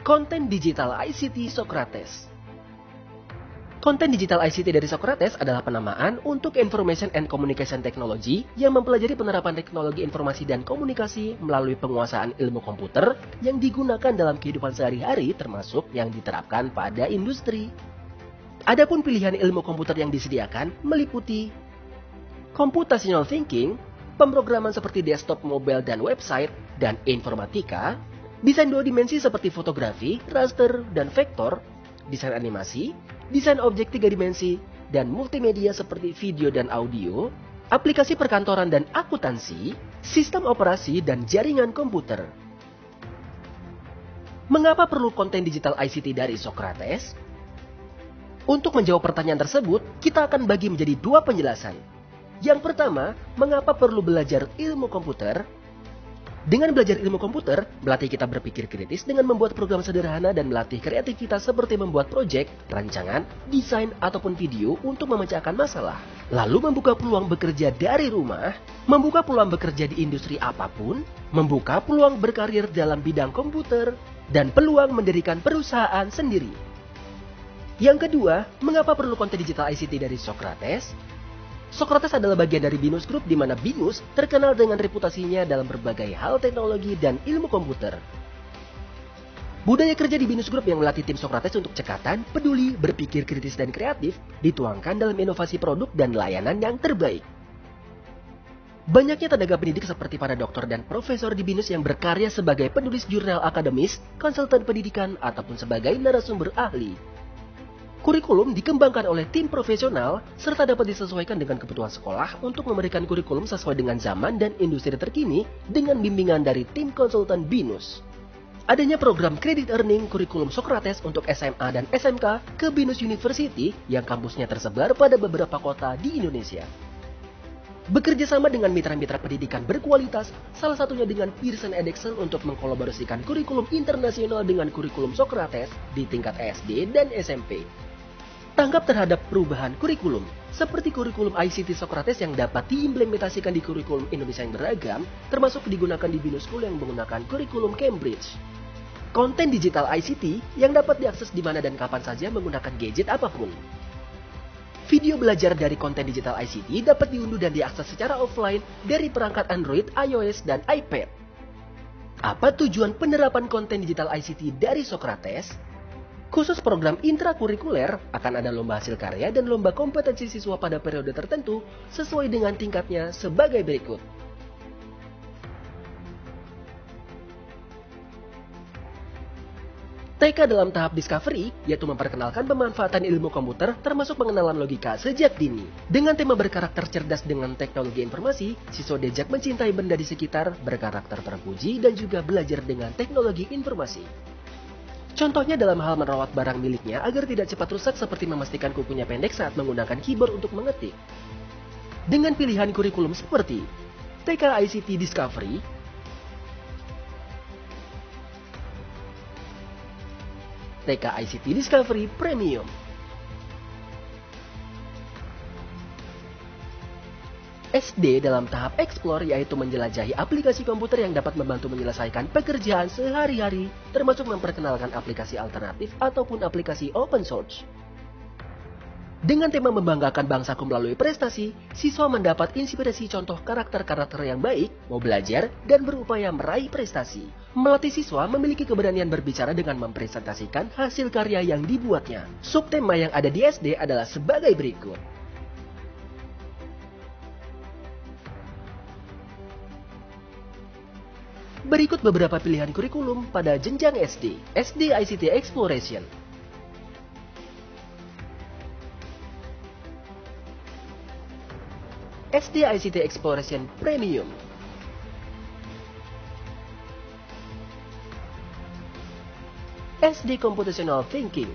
Konten digital ICT Socrates. Konten digital ICT dari Socrates adalah penamaan untuk Information and Communication Technology yang mempelajari penerapan teknologi informasi dan komunikasi melalui penguasaan ilmu komputer yang digunakan dalam kehidupan sehari-hari termasuk yang diterapkan pada industri. Adapun pilihan ilmu komputer yang disediakan meliputi computational thinking, pemrograman seperti desktop, mobile, dan website, dan informatika, desain dua dimensi seperti fotografi, raster, dan vektor, desain animasi, desain objek tiga dimensi, dan multimedia seperti video dan audio, aplikasi perkantoran dan akuntansi, sistem operasi, dan jaringan komputer. Mengapa perlu konten digital ICT dari Socrates? Untuk menjawab pertanyaan tersebut, kita akan bagi menjadi dua penjelasan. Yang pertama, mengapa perlu belajar ilmu komputer? Dengan belajar ilmu komputer, melatih kita berpikir kritis dengan membuat program sederhana dan melatih kreativitas seperti membuat proyek, rancangan, desain, ataupun video untuk memecahkan masalah. Lalu membuka peluang bekerja dari rumah, membuka peluang bekerja di industri apapun, membuka peluang berkarir dalam bidang komputer, dan peluang mendirikan perusahaan sendiri. Yang kedua, mengapa perlu konten digital ICT dari Socrates? Socrates adalah bagian dari Binus Group di mana Binus terkenal dengan reputasinya dalam berbagai hal teknologi dan ilmu komputer. Budaya kerja di Binus Group yang melatih tim Socrates untuk cekatan, peduli, berpikir kritis dan kreatif dituangkan dalam inovasi produk dan layanan yang terbaik. Banyaknya tenaga pendidik seperti para dokter dan profesor di Binus yang berkarya sebagai penulis jurnal akademis, konsultan pendidikan, ataupun sebagai narasumber ahli. Kurikulum dikembangkan oleh tim profesional serta dapat disesuaikan dengan kebutuhan sekolah untuk memberikan kurikulum sesuai dengan zaman dan industri terkini dengan bimbingan dari tim konsultan Binus. Adanya program Credit Earning Kurikulum Socrates untuk SMA dan SMK ke Binus University yang kampusnya tersebar pada beberapa kota di Indonesia. Bekerja sama dengan mitra-mitra pendidikan berkualitas, salah satunya dengan Pearson Edexcel untuk mengkolaborasikan kurikulum internasional dengan kurikulum Socrates di tingkat SD dan SMP. Tanggap terhadap perubahan kurikulum, seperti kurikulum ICT Socrates yang dapat diimplementasikan di kurikulum Indonesia yang beragam, termasuk digunakan di Binus School yang menggunakan kurikulum Cambridge. Konten digital ICT yang dapat diakses di mana dan kapan saja menggunakan gadget apapun. Video belajar dari konten digital ICT dapat diunduh dan diakses secara offline dari perangkat Android, iOS, dan iPad. Apa tujuan penerapan konten digital ICT dari Socrates? Khusus program intrakurikuler, akan ada lomba hasil karya dan lomba kompetensi siswa pada periode tertentu sesuai dengan tingkatnya sebagai berikut. TK dalam tahap discovery, yaitu memperkenalkan pemanfaatan ilmu komputer termasuk pengenalan logika sejak dini. Dengan tema berkarakter cerdas dengan teknologi informasi, siswa diajak mencintai benda di sekitar, berkarakter terpuji, dan juga belajar dengan teknologi informasi. Contohnya dalam hal merawat barang miliknya agar tidak cepat rusak seperti memastikan kukunya pendek saat menggunakan keyboard untuk mengetik. Dengan pilihan kurikulum seperti TK ICT Discovery, TK ICT Discovery Premium, SD dalam tahap Explore yaitu menjelajahi aplikasi komputer yang dapat membantu menyelesaikan pekerjaan sehari-hari termasuk memperkenalkan aplikasi alternatif ataupun aplikasi open source. Dengan tema membanggakan bangsaku melalui prestasi, siswa mendapat inspirasi contoh karakter-karakter yang baik, mau belajar, dan berupaya meraih prestasi. Melatih siswa memiliki keberanian berbicara dengan mempresentasikan hasil karya yang dibuatnya. Subtema yang ada di SD adalah sebagai berikut. Berikut beberapa pilihan kurikulum pada jenjang SD. SD ICT Exploration. SD ICT Exploration Premium. SD Computational Thinking.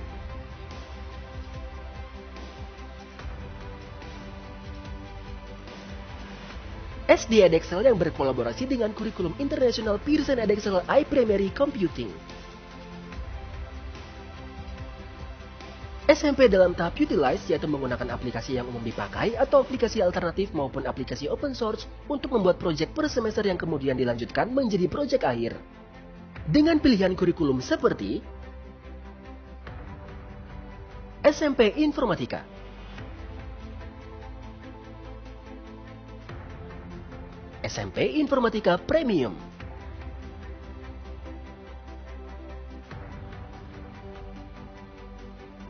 SD Edexcel yang berkolaborasi dengan kurikulum internasional Pearson Edexcel iPrimary Computing. SMP dalam tahap Utilize yaitu menggunakan aplikasi yang umum dipakai atau aplikasi alternatif maupun aplikasi open source untuk membuat proyek per semester yang kemudian dilanjutkan menjadi proyek akhir. Dengan pilihan kurikulum seperti SMP Informatika. SMP Informatika Premium.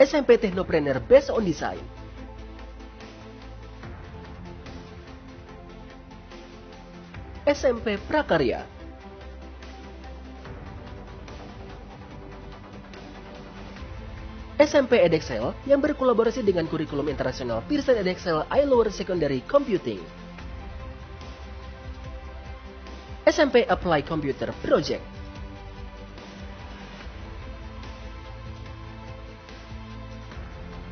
SMP Technopreneur Based on Design. SMP Prakarya. SMP Edexcel yang berkolaborasi dengan kurikulum internasional Pearson Edexcel I-Lower Secondary Computing. SMP Apply Computer Project.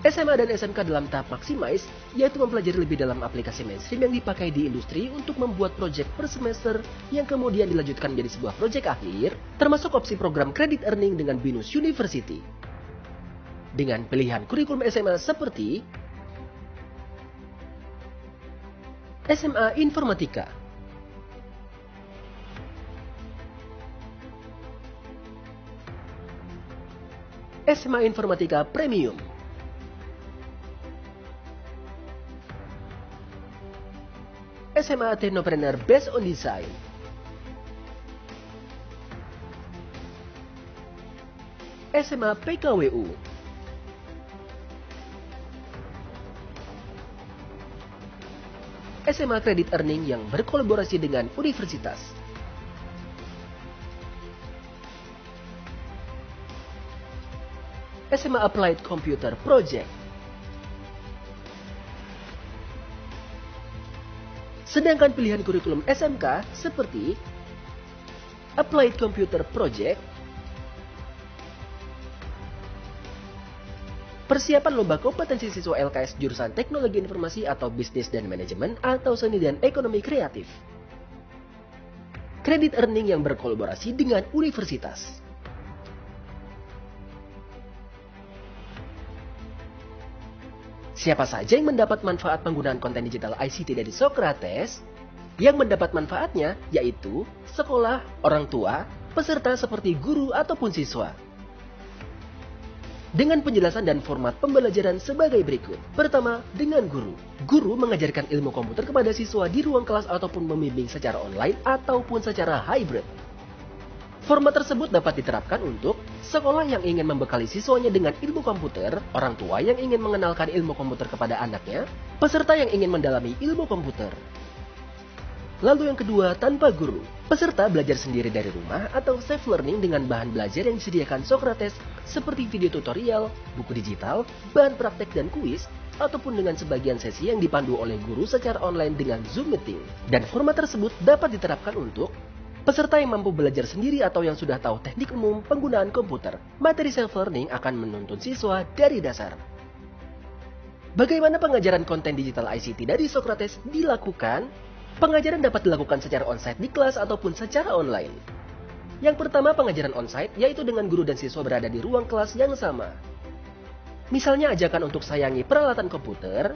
SMA dan SMK dalam tahap Maximize, yaitu mempelajari lebih dalam aplikasi mainstream yang dipakai di industri untuk membuat proyek per semester yang kemudian dilanjutkan menjadi sebuah proyek akhir, termasuk opsi program Credit Earning dengan BINUS University. Dengan pilihan kurikulum SMA seperti SMA Informatika, SMA Informatika Premium, SMA Technopreneur Based on Design, SMA PKWU, SMA Credit Earning yang berkolaborasi dengan universitas, SMA Applied Computer Project. Sedangkan pilihan kurikulum SMK seperti Applied Computer Project, persiapan lomba kompetensi siswa LKS jurusan Teknologi Informasi atau Bisnis dan Manajemen atau Seni dan Ekonomi Kreatif, Credit Earning yang berkolaborasi dengan universitas. Siapa saja yang mendapat manfaat penggunaan konten digital ICT dari Socrates? Yang mendapat manfaatnya yaitu sekolah, orang tua, peserta seperti guru ataupun siswa. Dengan penjelasan dan format pembelajaran sebagai berikut. Pertama, dengan guru. Guru mengajarkan ilmu komputer kepada siswa di ruang kelas ataupun membimbing secara online ataupun secara hybrid. Format tersebut dapat diterapkan untuk sekolah yang ingin membekali siswanya dengan ilmu komputer, orang tua yang ingin mengenalkan ilmu komputer kepada anaknya, peserta yang ingin mendalami ilmu komputer. Lalu yang kedua, tanpa guru. Peserta belajar sendiri dari rumah atau self-learning dengan bahan belajar yang disediakan Socrates seperti video tutorial, buku digital, bahan praktek dan kuis, ataupun dengan sebagian sesi yang dipandu oleh guru secara online dengan Zoom Meeting. Dan format tersebut dapat diterapkan untuk peserta yang mampu belajar sendiri atau yang sudah tahu teknik umum penggunaan komputer. Materi self-learning akan menuntun siswa dari dasar. Bagaimana pengajaran konten digital ICT dari Socrates dilakukan? Pengajaran dapat dilakukan secara onsite di kelas ataupun secara online. Yang pertama, pengajaran onsite, yaitu dengan guru dan siswa berada di ruang kelas yang sama. Misalnya ajakan untuk sayangi peralatan komputer,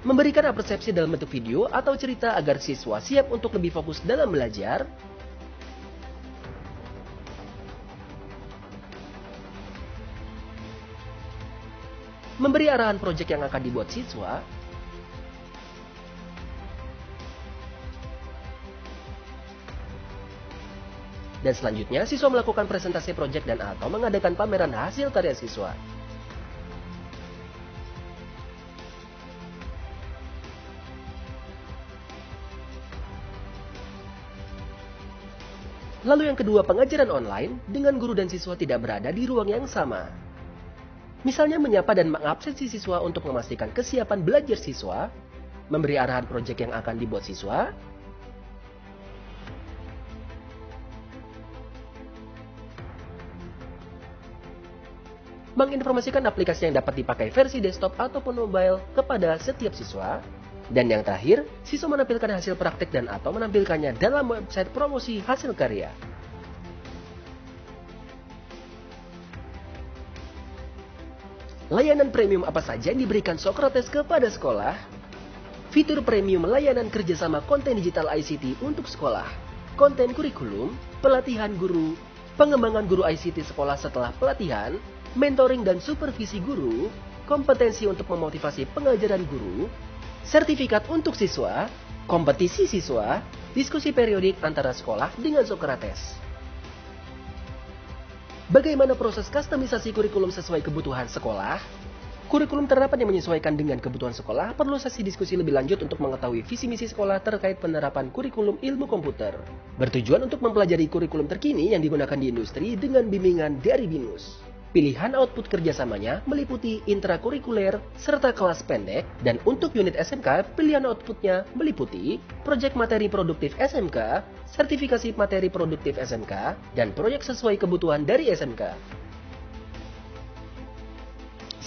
memberikan persepsi dalam bentuk video atau cerita agar siswa siap untuk lebih fokus dalam belajar, memberi arahan proyek yang akan dibuat siswa, dan selanjutnya siswa melakukan presentasi proyek dan atau mengadakan pameran hasil karya siswa. Lalu yang kedua, pengajaran online dengan guru dan siswa tidak berada di ruang yang sama. Misalnya menyapa dan mengabsensi siswa untuk memastikan kesiapan belajar siswa, memberi arahan proyek yang akan dibuat siswa, menginformasikan aplikasi yang dapat dipakai versi desktop ataupun mobile kepada setiap siswa, dan yang terakhir, siswa menampilkan hasil praktik dan atau menampilkannya dalam website promosi hasil karya. Layanan premium apa saja yang diberikan Socrates kepada sekolah? Fitur premium layanan kerjasama konten digital ICT untuk sekolah, konten kurikulum, pelatihan guru, pengembangan guru ICT sekolah setelah pelatihan, mentoring dan supervisi guru, kompetensi untuk memotivasi pengajaran guru, sertifikat untuk siswa, kompetisi siswa, diskusi periodik antara sekolah dengan Socrates. Bagaimana proses kustomisasi kurikulum sesuai kebutuhan sekolah? Kurikulum terapan yang menyesuaikan dengan kebutuhan sekolah perlu sesi diskusi lebih lanjut untuk mengetahui visi misi sekolah terkait penerapan kurikulum ilmu komputer. Bertujuan untuk mempelajari kurikulum terkini yang digunakan di industri dengan bimbingan dari BINUS. Pilihan output kerjasamanya meliputi intrakurikuler serta kelas pendek, dan untuk unit SMK, pilihan outputnya meliputi proyek materi produktif SMK, sertifikasi materi produktif SMK, dan proyek sesuai kebutuhan dari SMK.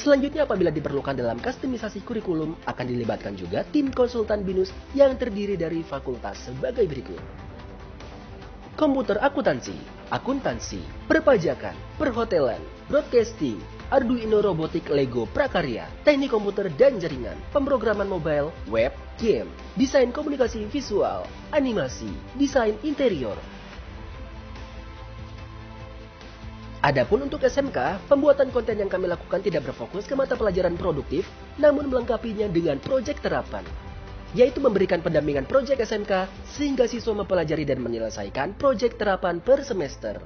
Selanjutnya, apabila diperlukan dalam kustomisasi kurikulum, akan dilibatkan juga tim konsultan BINUS yang terdiri dari fakultas sebagai berikut. Komputer akuntansi, perpajakan, perhotelan, broadcasting, Arduino robotik Lego Prakarya, teknik komputer dan jaringan, pemrograman mobile, web, game, desain komunikasi visual, animasi, desain interior. Adapun untuk SMK, pembuatan konten yang kami lakukan tidak berfokus ke mata pelajaran produktif, namun melengkapinya dengan proyek terapan, yaitu memberikan pendampingan proyek SMK sehingga siswa mempelajari dan menyelesaikan proyek terapan per semester.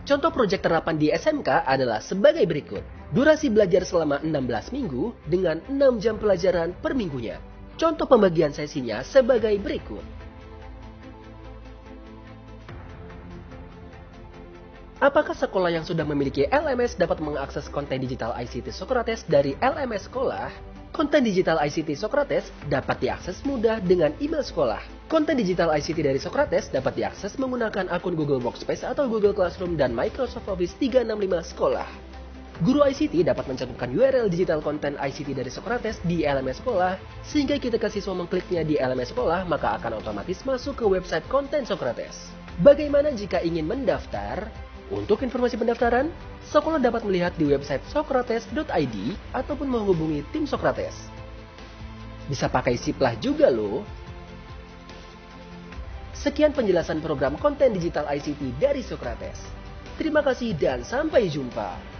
Contoh proyek terapan di SMK adalah sebagai berikut. Durasi belajar selama 16 minggu dengan 6 jam pelajaran per minggunya. Contoh pembagian sesinya sebagai berikut. Apakah sekolah yang sudah memiliki LMS dapat mengakses konten digital ICT Socrates dari LMS sekolah? Konten digital ICT Socrates dapat diakses mudah dengan email sekolah. Konten digital ICT dari Socrates dapat diakses menggunakan akun Google Workspace atau Google Classroom dan Microsoft Office 365 sekolah. Guru ICT dapat mencantumkan URL digital konten ICT dari Socrates di LMS sekolah, sehingga ketika siswa mengkliknya di LMS sekolah, maka akan otomatis masuk ke website konten Socrates. Bagaimana jika ingin mendaftar? Untuk informasi pendaftaran, sekolah dapat melihat di website socrates.id ataupun menghubungi tim Socrates. Bisa pakai Siplah juga loh. Sekian penjelasan program konten digital ICT dari Socrates. Terima kasih dan sampai jumpa.